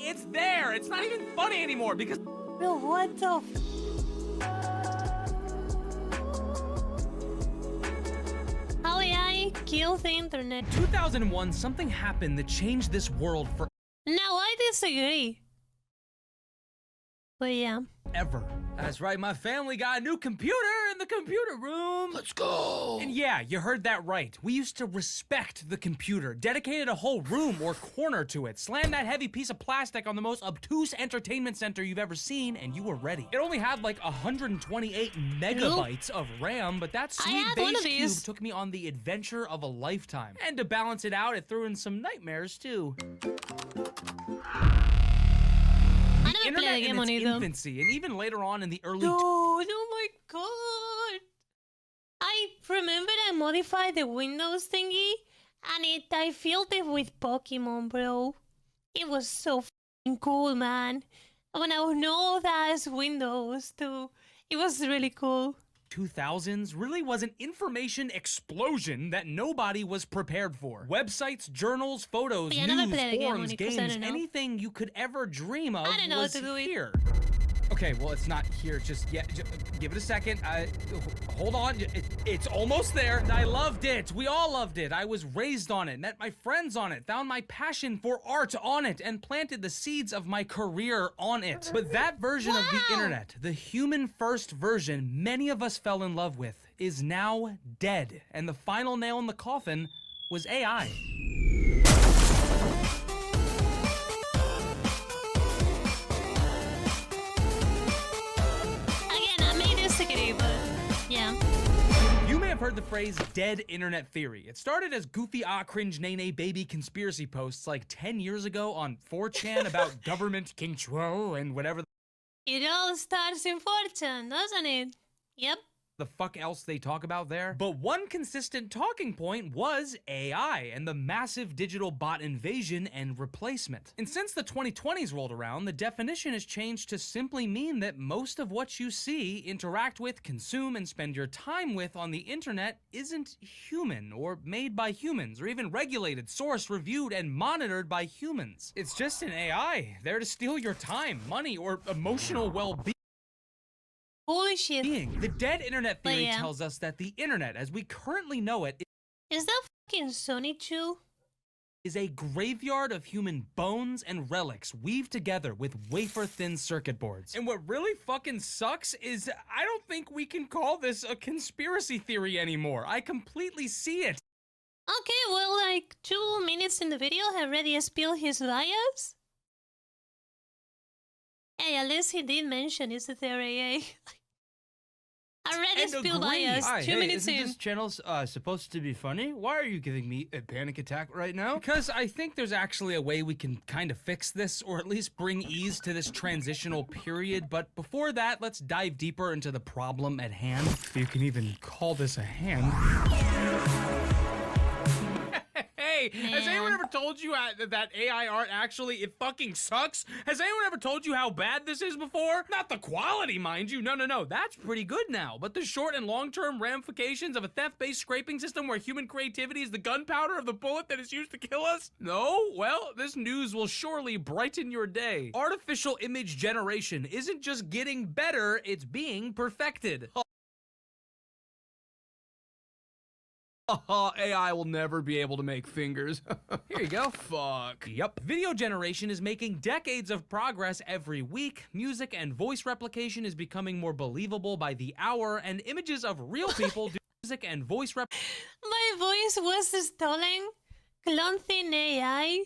It's there. It's not even funny anymore because... Bro, what the How AI killed the internet? 2001, something happened that changed this world forever. Now I disagree. But yeah. That's right, my family got a new computer in the computer room. Let's go. And yeah, you heard that right. We used to respect the computer, dedicated a whole room or corner to it, slammed that heavy piece of plastic on the most obtuse entertainment center you've ever seen, and you were ready. It only had like 128 megabytes of RAM, but that sweet base cube took me on the adventure of a lifetime. And to balance it out, it threw in some nightmares too. The internet in its infancy, and even later on in the early... Oh my god! I remember I modified the Windows thingy, and I filled it with Pokemon, bro. It was so f***ing cool, man. When I know that's Windows, too. It was really cool. 2000s really was an information explosion that nobody was prepared for. Websites, journals, photos, news, forums, games, anything you could ever dream of was here. Okay, well, it's not here just yet. Give it a second. Hold on. It's almost there. I loved it. We all loved it. I was raised on it, met my friends on it, found my passion for art on it, and planted the seeds of my career on it. But that version of the internet, the human-first version many of us fell in love with, is now dead. And the final nail in the coffin was AI. Heard the phrase dead internet theory. It started as goofy cringe nay baby conspiracy posts like 10 years ago on 4chan about government control and whatever. It all starts in 4chan, doesn't it? Yep. The fuck else they talk about there. But one consistent talking point was AI and the massive digital bot invasion and replacement. And since the 2020s rolled around, the definition has changed to simply mean that most of what you see, interact with, consume, and spend your time with on the internet isn't human or made by humans or even regulated, sourced, reviewed, and monitored by humans. It's just an AI there to steal your time, money, or emotional well-being. Holy shit. The dead internet theory tells us that the internet, as we currently know it, is that fucking Sony Chew? Is a graveyard of human bones and relics weaved together with wafer-thin circuit boards. And what really fucking sucks is I don't think we can call this a conspiracy theory anymore. I completely see it. Okay, well, like 2 minutes in the video, I already spilled his bias. Hey, at least he did mention it's a theory, eh? Already spilled bias. 2 minutes in. Isn't this channel supposed to be funny? Why are you giving me a panic attack right now? Because I think there's actually a way we can kind of fix this, or at least bring ease to this transitional period. But before that, let's dive deeper into the problem at hand. If you can even call this a hand. Hey, has anyone ever told you that AI art actually, it fucking sucks? Has anyone ever told you how bad this is before? Not the quality, mind you. No. That's pretty good now. But the short and long-term ramifications of a theft-based scraping system where human creativity is the gunpowder of the bullet that is used to kill us? No? Well, this news will surely brighten your day. Artificial image generation isn't just getting better, it's being perfected. AI will never be able to make fingers. Here you go. Fuck. Yup. Video generation is making decades of progress every week. Music and voice replication is becoming more believable by the hour, and images of real people do music and voice rep. My voice was stolen, cloned in AI,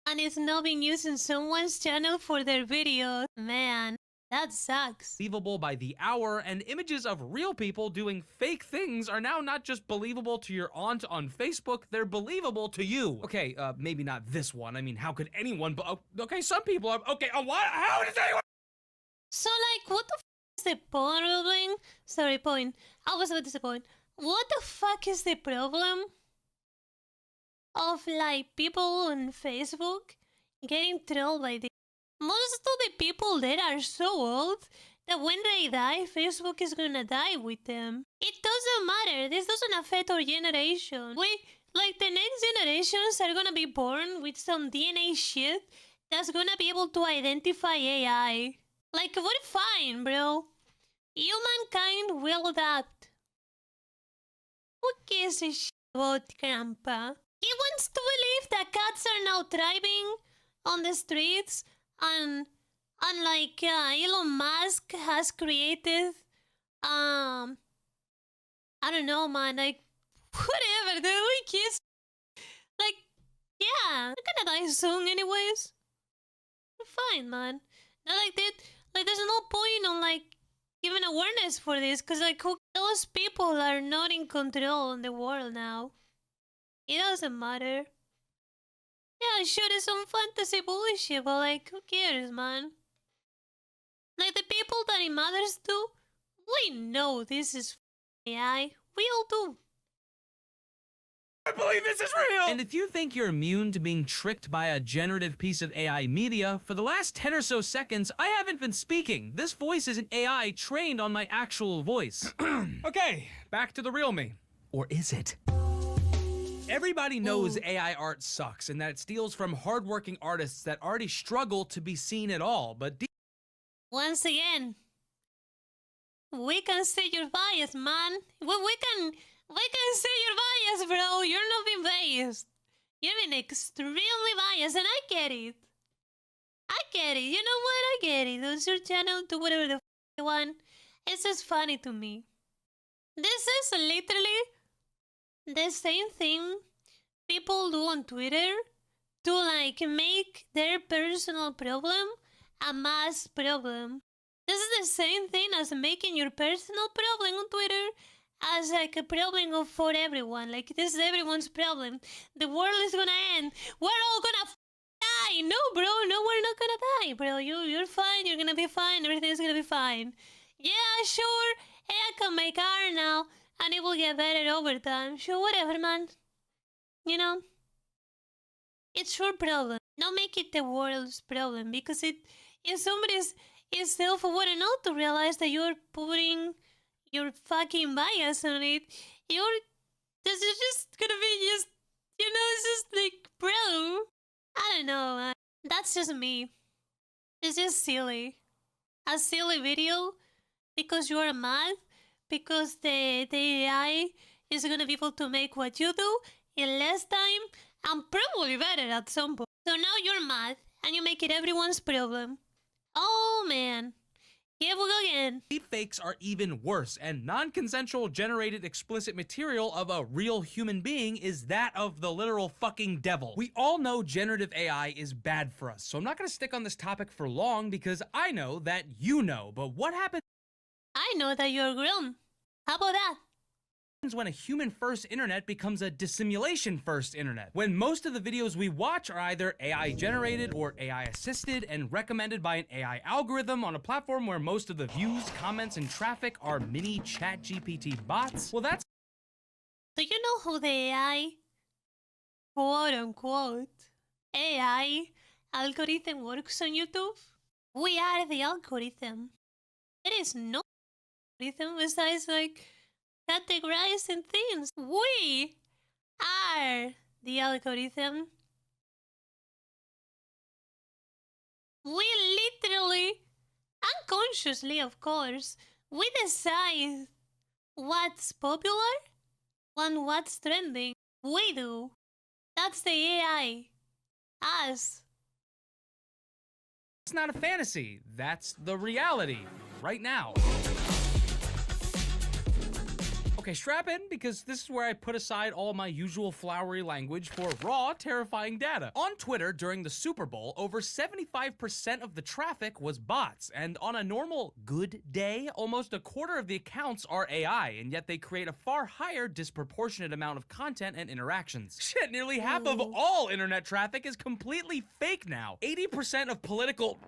and it's now being used in someone's channel for their videos. Man. That sucks. Believable by the hour, and images of real people doing fake things are now not just believable to your aunt on Facebook, they're believable to you. Okay, maybe not this one. I mean, how could anyone, okay, some people are, okay, what? How does anyone? So, like, what the f is the problem? Sorry, point. I was about to say point. What the fuck is the problem of, like, people on Facebook getting trolled by the... Most of the people there are so old that when they die, Facebook is gonna die with them. It doesn't matter. This doesn't affect our generation. Like, the next generations are gonna be born with some DNA shit that's gonna be able to identify AI. Like, we're fine, bro. Humankind will adapt. Who gives a shit about Grandpa? He wants to believe that cats are now thriving on the streets and like Elon Musk has created I don't know, man, like whatever, dude, we kids like yeah, we're gonna die soon anyways. We're fine, man. Not like that, like there's no point on like giving awareness for this, cause like those people are not in control in the world now. It doesn't matter. Yeah, sure, it's some fantasy bullshit, but like, who cares, man? Like, the people that it matters to, we know this is AI. We all do. I believe this is real! And if you think you're immune to being tricked by a generative piece of AI media, for the last 10 or so seconds, I haven't been speaking. This voice is an AI trained on my actual voice. Okay, back to the real me. Or is it? Everybody knows AI art sucks and that it steals from hardworking artists that already struggle to be seen at all, but once again, we can see your bias, man. We can see your bias, bro. You're not being biased. You're being extremely biased, and I get it. I get it. You know what? I get it. It's your channel. Do whatever the f you want. It's just funny to me. This is literally the same thing people do on Twitter to like make their personal problem a mass problem. This is the same thing as making your personal problem on Twitter as like a problem for everyone. Like, this is everyone's problem. The world is gonna end. We're all gonna die. No, bro. No, we're not gonna die, bro. You're fine. You're gonna be fine. Everything's gonna be fine. Yeah, sure. Hey, I can make art now, and it will get better over time. Sure, whatever, man. You know? It's your problem. Don't make it the world's problem, because if somebody's self-aware enough to realize that you're putting your fucking bias on it, this is just gonna be just, it's just like, bro. I don't know, man. That's just me. It's just silly. A silly video because you're mad, because the AI is gonna be able to make what you do in less time and probably better at some point. So now you're mad and you make it everyone's problem. Oh man. Here we go again. Deepfakes are even worse, and non-consensual generated explicit material of a real human being is that of the literal fucking devil. We all know generative AI is bad for us, so I'm not gonna stick on this topic for long because I know that you know, but what happens? I know that you're grown. How about that? When a human-first internet becomes a dissimulation-first internet. When most of the videos we watch are either AI-generated or AI-assisted and recommended by an AI algorithm on a platform where most of the views, comments, and traffic are mini ChatGPT bots. Well, that's... Do you know who the AI, quote-unquote, AI algorithm works on YouTube? We are the algorithm. There is no algorithm besides, like, categorizing things. We are the algorithm. We literally, unconsciously of course, we decide what's popular and what's trending. We do. That's the AI. Us. It's not a fantasy. That's the reality. Right now. Okay, strap in, because this is where I put aside all my usual flowery language for raw, terrifying data. On Twitter, during the Super Bowl, over 75% of the traffic was bots, and on a normal good day, almost a quarter of the accounts are AI, and yet they create a far higher disproportionate amount of content and interactions. Shit, nearly half of all internet traffic is completely fake now. 80% of political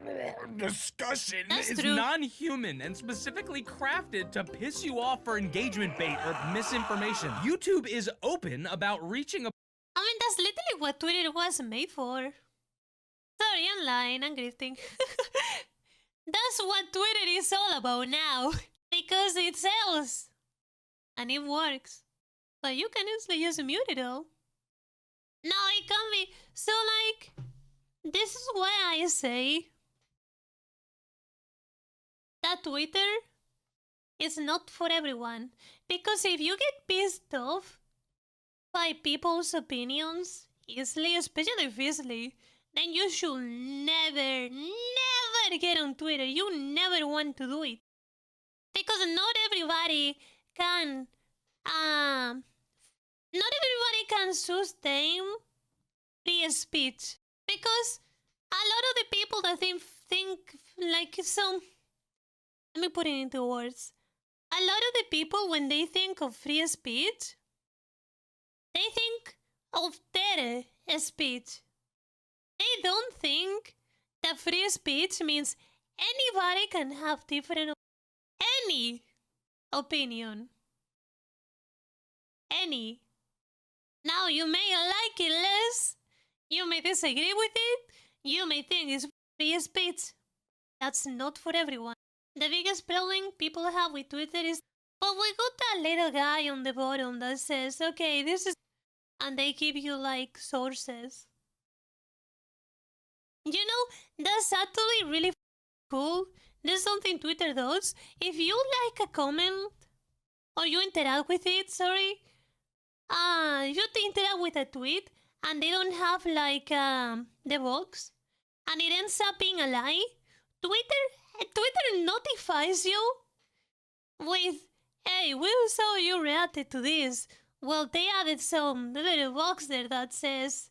discussion is non-human and specifically crafted to piss you off for engagement bait or misinformation. YouTube is open about reaching a... I mean, that's literally what Twitter was made for. Sorry, I'm lying, I'm grifting. That's what Twitter is all about now. Because it sells. And it works. But you can easily just mute it all. No, it can be... So, like... This is why I say that Twitter is not for everyone. Because if you get pissed off by people's opinions easily, especially easily, then you should never, never get on Twitter. You never want to do it. Because not everybody can, sustain free speech. Because a lot of the people that think like so, let me put it into words. A lot of the people, when they think of free speech, they think of their speech. They don't think that free speech means anybody can have any opinion. Any. Now, you may like it less, you may disagree with it, you may think it's free speech. That's not for everyone. The biggest problem people have with Twitter is, but we got that little guy on the bottom that says, okay, this is, and they give you like sources. You know, that's actually really cool. There's something Twitter does. If you like a comment, or you interact with it, you interact with a tweet, and they don't have like the box, and it ends up being a lie, Twitter notifies you with, hey, we saw you reacted to this. Well, they added some little box there that says,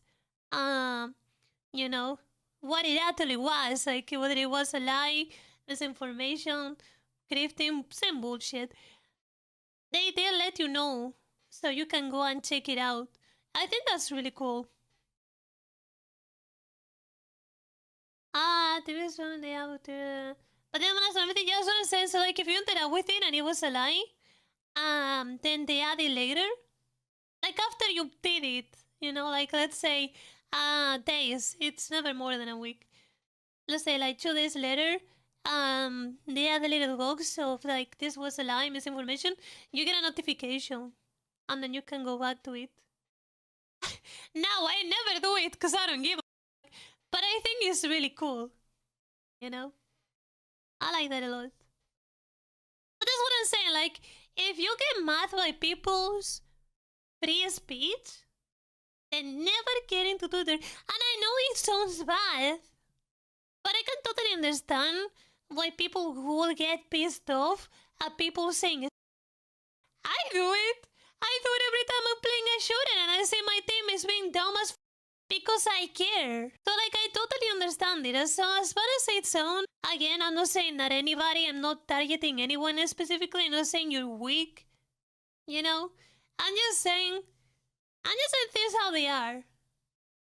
you know, what it actually was, like whether it was a lie, misinformation, grifting, same bullshit. They'll let you know, so you can go and check it out. I think that's really cool. There is one day out there. But then when I saw everything, just want to say, so like if you interact with it and it was a lie, then they add it later. Like after you did it, you know, like let's say, days. It's never more than a week. Let's say like 2 days later, they add a little box of like this was a lie, misinformation. You get a notification, and then you can go back to it. Now I never do it because I don't give a fuck, but I think it's really cool. You know, I like that a lot. But that's what I'm saying. Like, if you get mad by people's free speech, then never get into Twitter. And I know it sounds bad, but I can totally understand why people will get pissed off at people saying it. I do it. I do it every time I'm playing a shooter and I see my team is being dumb as because I care. So like I totally understand it. So as far as it's own, again, I'm not saying that anybody, I'm not targeting anyone specifically, I'm not saying you're weak. You know? I'm just saying this is how they are.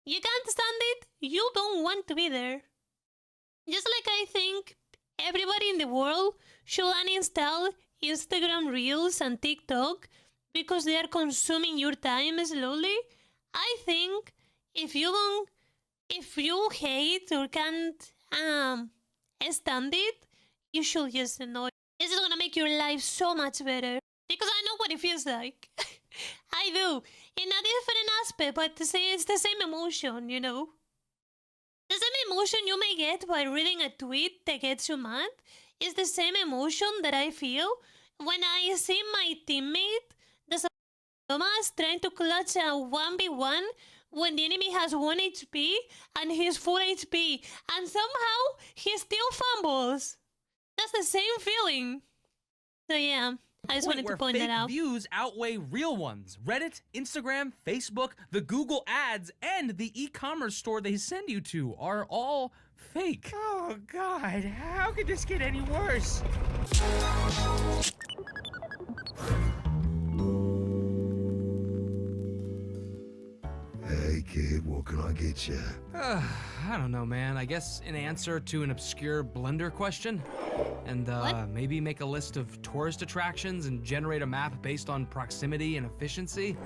You can't stand it, you don't want to be there. Just like I think everybody in the world should uninstall Instagram Reels and TikTok because they are consuming your time slowly. I think if you hate or can't stand it, you should just know it. This is gonna make your life so much better. Because I know what it feels like. I do. In a different aspect, but it's the same emotion, you know? The same emotion you may get by reading a tweet that gets you mad is the same emotion that I feel when I see my teammate, the Thomas, trying to clutch a 1v1 when the enemy has 1 HP and he's full HP, and somehow he still fumbles. That's the same feeling. So yeah, I just wanted to point that out. Views outweigh real ones. Reddit, Instagram, Facebook, the Google ads, and the e-commerce store they send you to are all fake. Oh God, how could this get any worse? Hey kid, what can I get you? I don't know, man. I guess an answer to an obscure Blender question. And maybe make a list of tourist attractions and generate a map based on proximity and efficiency.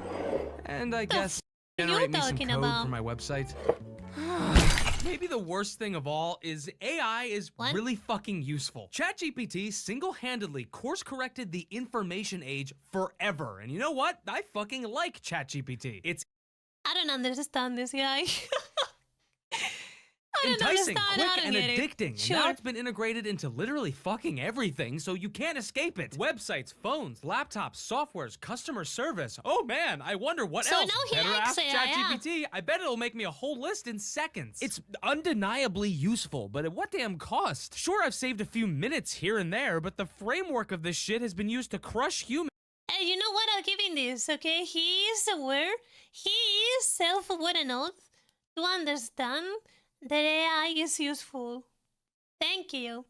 And I guess generate me some code for my website. Maybe the worst thing of all is AI is really fucking useful. ChatGPT single-handedly course-corrected the information age forever. And you know what? I fucking like ChatGPT. I don't understand this guy. enticing, quick, and get it. addicting. Sure. Now it's been integrated into literally fucking everything, so you can't escape it. Websites, phones, laptops, softwares, customer service. Oh man, I wonder what So else. now he Better likes ask AI, yeah. ChatGPT. I bet it'll make me a whole list in seconds. It's undeniably useful, but at what damn cost? Sure, I've saved a few minutes here and there, but the framework of this shit has been used to crush humans. Hey, you know what? I'll give him this, okay? He is aware. He is self-aware enough to understand that AI is useful. Thank you.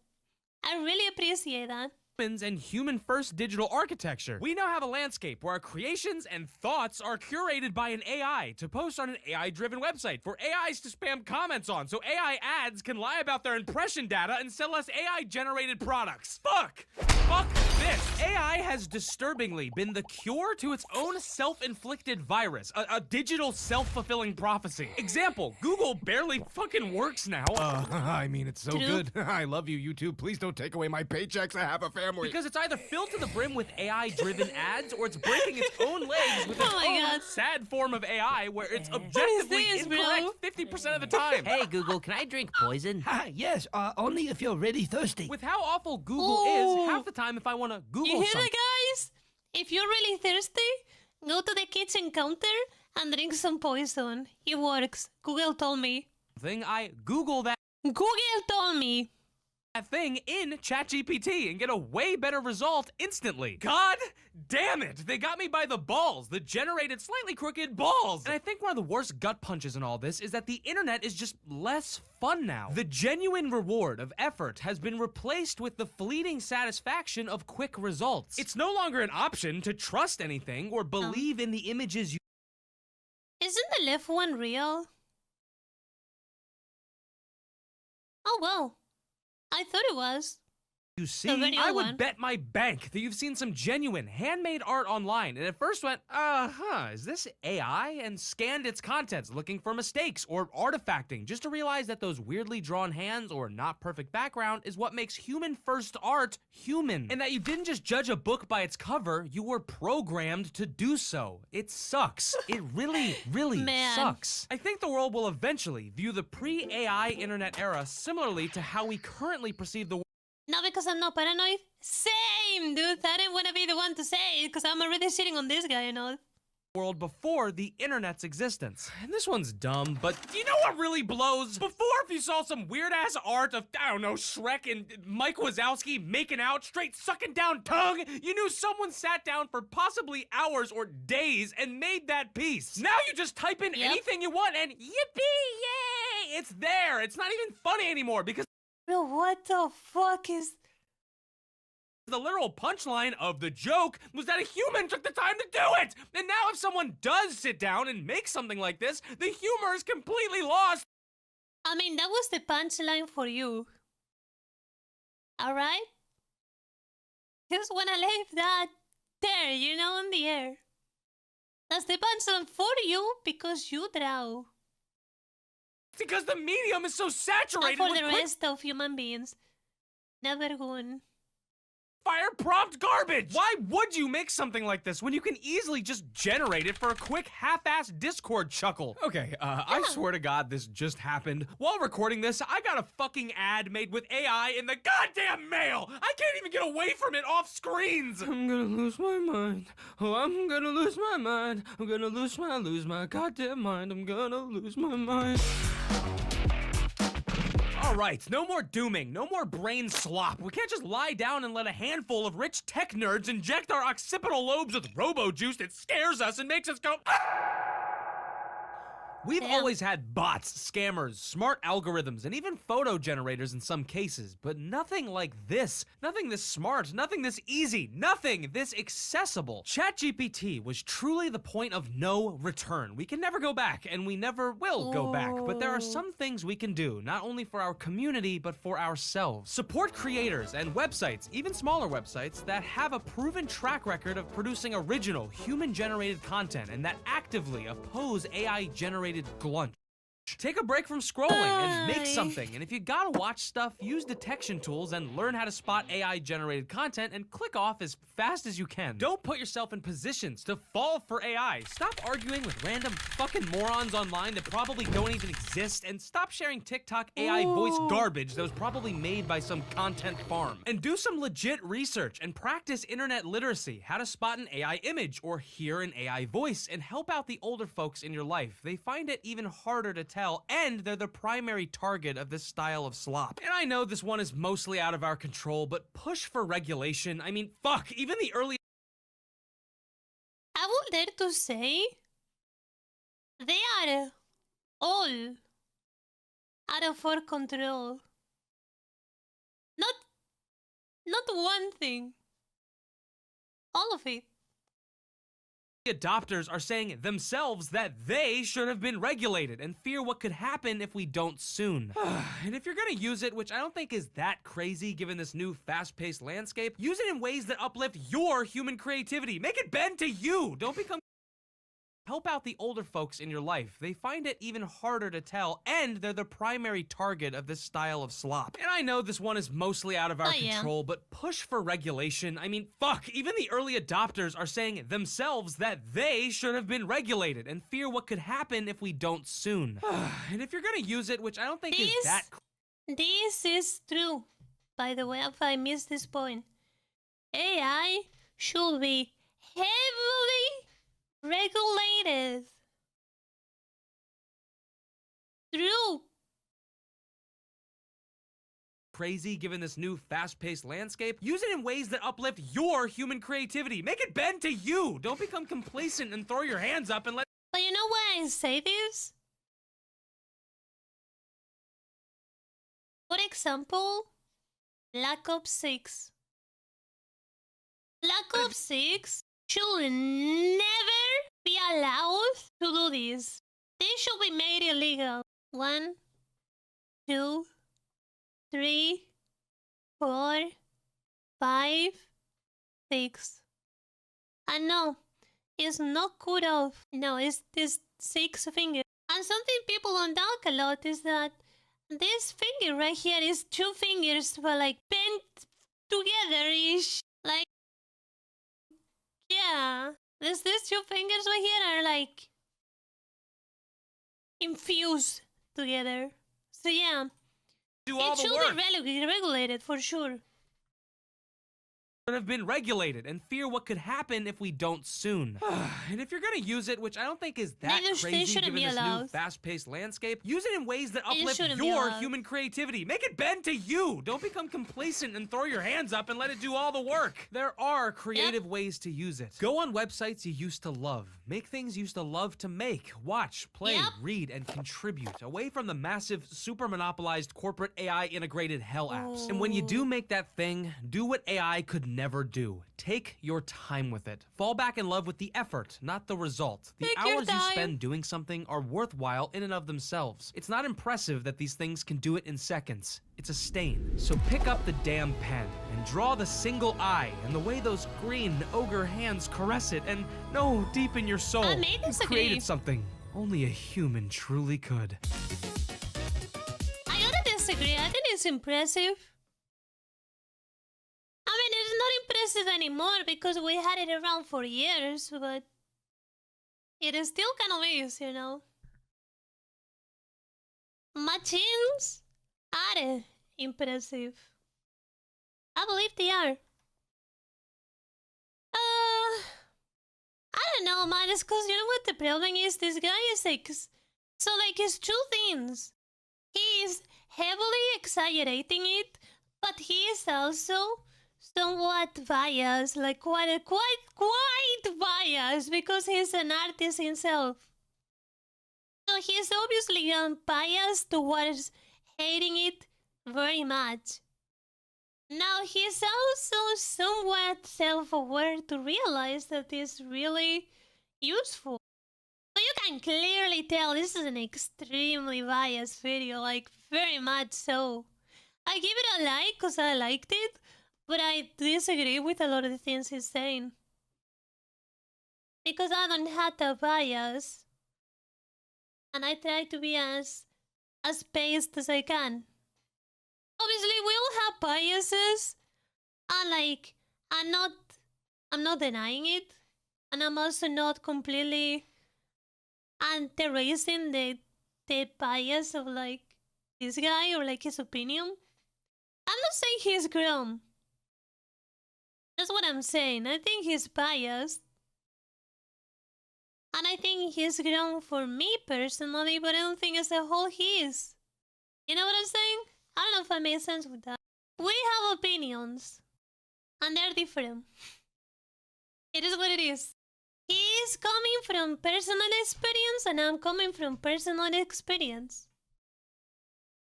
I really appreciate that. And human-first digital architecture. We now have a landscape where our creations and thoughts are curated by an AI to post on an AI-driven website for AIs to spam comments on, so AI ads can lie about their impression data and sell us AI-generated products. Fuck! Fuck this! AI has disturbingly been the cure to its own self-inflicted virus, a digital self-fulfilling prophecy. Example, Google barely fucking works now. I mean, it's so True. good. I love you, YouTube. Please don't take away my paychecks. I have a family. Because it's either filled to the brim with AI-driven ads, or it's breaking its own legs with its Oh my own God. sad form of AI, where it's objectively this, bro? incorrect 50% of the time. Hey Google, can I drink poison? Yes, only if you're really thirsty. With how awful Google Ooh. is, half the time if I want to Google You hear something, that, guys? If you're really thirsty, go to the kitchen counter and drink some poison. It works. Google told me. I Google that Google told me. thing in ChatGPT and get a way better result instantly. God damn it! They got me by the balls, the generated slightly crooked balls! And I think one of the worst gut punches in all this is that the internet is just less fun now. The genuine reward of effort has been replaced with the fleeting satisfaction of quick results. It's no longer an option to trust anything or believe in the images you Isn't the left one real? Oh well. I thought it was. see. The video I would one. bet my bank that you've seen some genuine handmade art online and at first went, is this AI? And scanned its contents looking for mistakes or artifacting just to realize that those weirdly drawn hands or not perfect background is what makes human-first art human. And that you didn't just judge a book by its cover, you were programmed to do so. It sucks. It really, really Man. sucks. I think the world will eventually view the pre-AI internet era similarly to how we currently perceive the Not because I'm not paranoid. Same, dude. I didn't want to be the one to say it because I'm already sitting on this guy, you know. world before the internet's existence. And this one's dumb, but do you know what really blows? Before, if you saw some weird-ass art of, I don't know, Shrek and Mike Wazowski making out, straight sucking down tongue, you knew someone sat down for possibly hours or days and made that piece. Now you just type in anything you want and yippee, yay! It's there. It's not even funny anymore because Bro, what the fuck is... the literal punchline of the joke was that a human took the time to do it! And now if someone does sit down and make something like this, the humor is completely lost. I mean, that was the punchline for you. Alright? Just wanna leave that there, you know, in the air. That's the punchline for you because you draw. Because the medium is so Not saturated for with the quick rest of human beings. Never going. fire prompt garbage! Why would you make something like this when you can easily just generate it for a quick half-ass Discord chuckle? Okay, I swear to God this just happened. While recording this, I got a fucking ad made with AI in the goddamn mail! I can't even get away from it off screens! I'm gonna lose my mind. Oh, I'm gonna lose my mind. I'm gonna lose my goddamn mind. I'm gonna lose my mind. Alright, no more dooming, no more brain slop. We can't just lie down and let a handful of rich tech nerds inject our occipital lobes with robo-juice that scares us and makes us go We've always had bots, scammers, smart algorithms, and even photo generators in some cases, but nothing like this. Nothing this smart, nothing this easy, nothing this accessible. ChatGPT was truly the point of no return. We can never go back, and we never will go back, but there are some things we can do, not only for our community, but for ourselves. Support creators and websites, even smaller websites, that have a proven track record of producing original, human-generated content, and that actively oppose AI-generated glunch. Take a break from scrolling and make something. And if you gotta watch stuff, use detection tools and learn how to spot AI-generated content and click off as fast as you can. Don't put yourself in positions to fall for AI. Stop arguing with random fucking morons online that probably don't even exist, and stop sharing TikTok AI voice garbage that was probably made by some content farm. And do some legit research and practice internet literacy, how to spot an AI image or hear an AI voice, and help out the older folks in your life. They find it even harder to tell, and they're the primary target of this style of slop. And I know this one is mostly out of our control, but push for regulation. I mean, fuck, even the early... I would dare to say they are all out of our control. Not one thing. All of it. Adopters are saying themselves that they should have been regulated and fear what could happen if we don't soon. And if you're gonna use it, which I don't think is that crazy given this new fast-paced landscape, use it in ways that uplift your human creativity. Make it bend to you. Don't become... Help out the older folks in your life. They find it even harder to tell, and they're the primary target of this style of slop. And I know this one is mostly out of our control, but push for regulation. I mean, fuck, even the early adopters are saying themselves that they should have been regulated and fear what could happen if we don't soon. And if you're gonna use it, which I don't think is that... This is true. By the way, if I missed this point, AI should be heavily regulated. True. Crazy given this new fast-paced landscape, use it in ways that uplift your human creativity. Make it bend to you. Don't become complacent and throw your hands up and let... But you know why I say this? For example, Black Ops 6. Black Ops 6 should never be allowed to do this. They should be made illegal. 1, 2, 3, 4, 5, 6. And no, it's not cut off. No, it's this 6 finger. And something people don't talk a lot is that this finger right here is 2 fingers, but like bent together-ish. Like, yeah. These 2 fingers right here are like infused together. So yeah, do all it the should work. be regulated for sure. Have been regulated and fear what could happen if we don't soon. And if you're gonna use it, which I don't think is that crazy given this new fast-paced landscape, use it in ways that uplift your human creativity. Make it bend to you. Don't become complacent and throw your hands up and let it do all the work. There are creative ways to use it. Go on websites you used to love. Make things you used to love to make, watch, play, read, and contribute, away from the massive, super monopolized corporate AI integrated hell apps. And when you do make that thing, do what AI could never do. Take your time with it. Fall back in love with the effort, not the result. The hours you spend doing something are worthwhile in and of themselves. It's not impressive that these things can do it in seconds. It's a stain. So pick up the damn pen and draw the single eye and the way those green ogre hands caress it, and know deep in your soul you created something only a human truly could. I gotta disagree. I think it's impressive. I mean, it's not impressive anymore because we had it around for years, but it is still kind of is, you know. Machines are impressive. I believe they are. I don't know, man. It's because, you know what the problem is? This guy is like... So, like, it's 2 things. He is heavily exaggerating it, but he is also somewhat biased, like quite biased, because he's an artist himself. So he's obviously biased towards hating it very much. Now he's also somewhat self-aware to realize that it's really useful. So you can clearly tell this is an extremely biased video, like very much so. I give it a like because I liked it, but I disagree with a lot of the things he's saying. Because I don't have the bias. and I try to be as based as I can. Obviously, we all have biases, and like, I'm not denying it, and I'm also not completely erasing the bias of like this guy or like his opinion. I'm not saying he's grown. That's what I'm saying. I think he's biased. And I think he's grown for me personally, but I don't think as a whole he is. You know what I'm saying? I don't know if I made sense with that. We have opinions. And they're different. It is what it is. He's coming from personal experience and I'm coming from personal experience.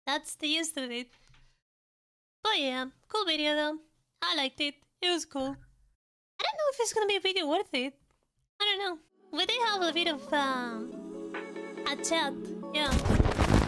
That's the gist of it. But yeah, cool video though. I liked it. It was cool. I don't know if it's gonna be a video worth it. I don't know. We did have a bit of a chat, yeah.